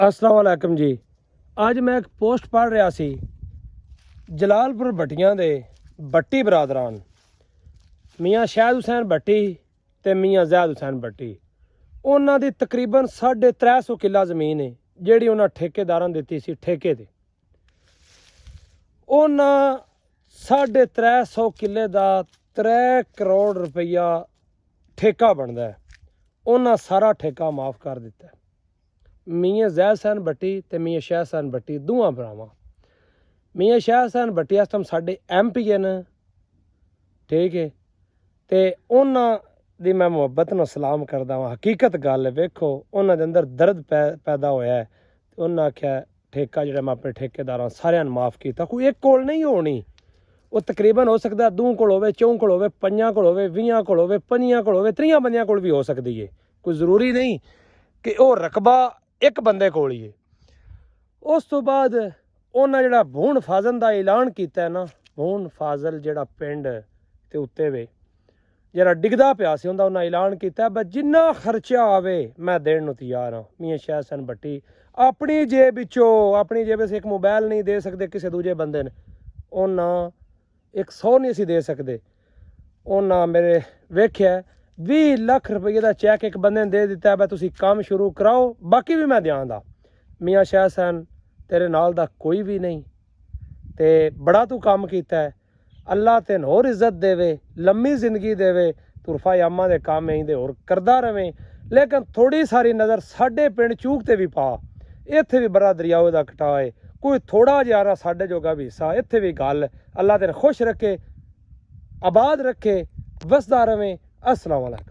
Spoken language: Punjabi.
अस्सलाम वालेकुम जी। ਅੱਜ ਮੈਂ ਇੱਕ ਪੋਸਟ ਪੜ੍ਹ ਰਿਹਾ ਸੀ ਜਲਾਲਪੁਰ ਭੱਟੀਆਂ ਦੇ ਭੱਟੀ ਬਰਾਦਰਾਨ ਮੀਆਂ ਸ਼ਾਹਿਦ ਹੁਸੈਨ ਭੱਟੀ ਤੇ ਮੀਆਂ ਜ਼ੈਦ ਹੁਸੈਨ ਭੱਟੀ। ਉਹਨਾਂ ਦੀ ਤਕਰੀਬਨ 350 ਕਿੱਲਾ ਜ਼ਮੀਨ ਹੈ ਜਿਹੜੀ ਉਹਨਾਂ ਠੇਕੇਦਾਰਾਂ ਨੂੰ ਦਿੱਤੀ ਸੀ ਠੇਕੇ ਤੇ। ਉਹਨਾਂ 350 ਕਿੱਲੇ ਦਾ 3 ਕਰੋੜ ਰੁਪਈਆ ਠੇਕਾ ਬਣਦਾ ਹੈ। ਉਹਨਾਂ ਸਾਰਾ ਠੇਕਾ ਮਾਫ ਕਰ ਦਿੱਤਾ। ਮੀਆਂ ਜ਼ੈਦ ਹੁਸੈਨ ਭੱਟੀ ਤੇ ਮੀਆਂ ਸ਼ਾਹਿਦ ਹੁਸੈਨ ਭੱਟੀ ਦੋਵਾਂ ਭਰਾਵਾਂ। ਮੀਆਂ ਸ਼ਾਹਿਦ ਹੁਸੈਨ ਭੱਟੀ ਇਸ ਟਾਈਮ ਸਾਡੇ MP ਹਨ, ਠੀਕ ਹੈ। ਤੇ ਉਹਨਾਂ ਦੀ ਮੈਂ ਮੁਹੱਬਤ ਨਾਲ ਸਲਾਮ ਕਰਦਾ ਹਾਂ। ਹਕੀਕਤ ਗੱਲ ਹੈ, ਵੇਖੋ ਉਹਨਾਂ ਦੇ ਅੰਦਰ ਦਰਦ ਪੈਦਾ ਹੋਇਆ ਹੈ। ਉਹਨਾਂ ਆਖਿਆ ਠੇਕਾ ਜਿਹੜਾ ਮੈਂ ਆਪਣੇ ਠੇਕੇਦਾਰਾਂ ਸਾਰਿਆਂ ਨੂੰ ਮਾਫ ਕੀਤਾ। ਕੋਈ ਇੱਕ ਕੋਲ ਨਹੀਂ ਹੋਣੀ, ਉਹ ਤਕਰੀਬਨ ਹੋ ਸਕਦਾ 2 ਕੋਲ ਹੋਵੇ, 4 ਕੋਲ ਹੋਵੇ, 5 ਕੋਲ ਹੋਵੇ, 20 ਕੋਲ ਹੋਵੇ, 5 ਕੋਲ ਹੋਵੇ, 30 ਬੰਦਿਆਂ ਕੋਲ ਵੀ ਹੋ ਸਕਦੀ ਹੈ। ਕੋਈ ਜ਼ਰੂਰੀ ਨਹੀਂ ਕਿ ਉਹ ਰਕਬਾ ਇੱਕ ਬੰਦੇ ਕੋਲ ਹੀ ਹੈ। ਉਸ ਤੋਂ ਬਾਅਦ ਉਹਨਾਂ ਜਿਹੜਾ ਭੂਣ ਫਾਜ਼ਲ ਦਾ ਐਲਾਨ ਕੀਤਾ ਨਾ, ਭੂਣ ਫਾਜ਼ਲ ਜਿਹੜਾ ਪਿੰਡ ਤੇ ਉੱਤੇ ਵੇ ਜਿਹੜਾ ਡਿੱਗਦਾ ਪਿਆ ਸੀ, ਉਹਦਾ ਉਹਨਾਂ ਐਲਾਨ ਕੀਤਾ ਬਸ ਜਿੰਨਾ ਖਰਚਾ ਆਵੇ ਮੈਂ ਦੇਣ ਨੂੰ ਤਿਆਰ ਹਾਂ। ਮੀਆਂ ਸ਼ਾਹਿਦ ਹੁਸੈਨ ਭੱਟੀ ਆਪਣੀ ਜੇਬ ਵਿੱਚੋਂ, ਆਪਣੀ ਜੇਬ ਵਿੱਚ ਇੱਕ ਮੋਬਾਈਲ ਨਹੀਂ ਦੇ ਸਕਦੇ ਕਿਸੇ ਦੂਜੇ ਬੰਦੇ ਨੇ, ਉਹਨਾਂ 100 ਨਹੀਂ ਅਸੀਂ ਦੇ ਸਕਦੇ। ਉਹਨਾਂ ਮੇਰੇ ਵੇਖਿਆ 20 ਲੱਖ ਰੁਪਏ ਦਾ ਚੈੱਕ ਇੱਕ ਬੰਦੇ ਨੇ ਦੇ ਦਿੱਤਾ, ਬਈ ਤੁਸੀਂ ਕੰਮ ਸ਼ੁਰੂ ਕਰਾਓ, ਬਾਕੀ ਵੀ ਮੈਂ ਦਿਆਂਗਾ। ਮੀਆਂ ਸ਼ਾਹਿਦ ਹੁਸੈਨ ਤੇਰੇ ਨਾਲ ਦਾ ਕੋਈ ਵੀ ਨਹੀਂ ਤੇ ਬੜਾ ਤੂੰ ਕੰਮ ਕੀਤਾ ਹੈ। ਅੱਲਾ ਤੈਨੂੰ ਹੋਰ ਇੱਜ਼ਤ ਦੇਵੇ, ਲੰਮੀ ਜ਼ਿੰਦਗੀ ਦੇਵੇ, ਤੁਰਫਾ ਆਮਾ ਦੇ ਕੰਮ ਇਹਦੇ ਹੋਰ ਕਰਦਾ ਰਵੇਂ। ਲੇਕਿਨ ਥੋੜੀ ਸਾਰੀ ਨਜ਼ਰ ਸਾਡੇ ਪਿੰਡ ਚੂਕ ਤੇ ਵੀ ਪਾ, ਇੱਥੇ ਵੀ ਬੜਾ ਦਰਿਆਓ ਦਾ ਕਟਾ ਹੈ, ਕੋਈ ਥੋੜਾ ਜਿਹਾ ਸਾਡੇ ਜੋਗਾ ਵੀ ਹਿੱਸਾ ਇੱਥੇ ਵੀ ਗੱਲ। ਅੱਲਾ ਤੈਨੂੰ ਖੁਸ਼ ਰੱਖੇ, ਆਬਾਦ ਰੱਖੇ, ਵਸਦਾ ਰਵੇਂ। अस्सलाम वालेकुम।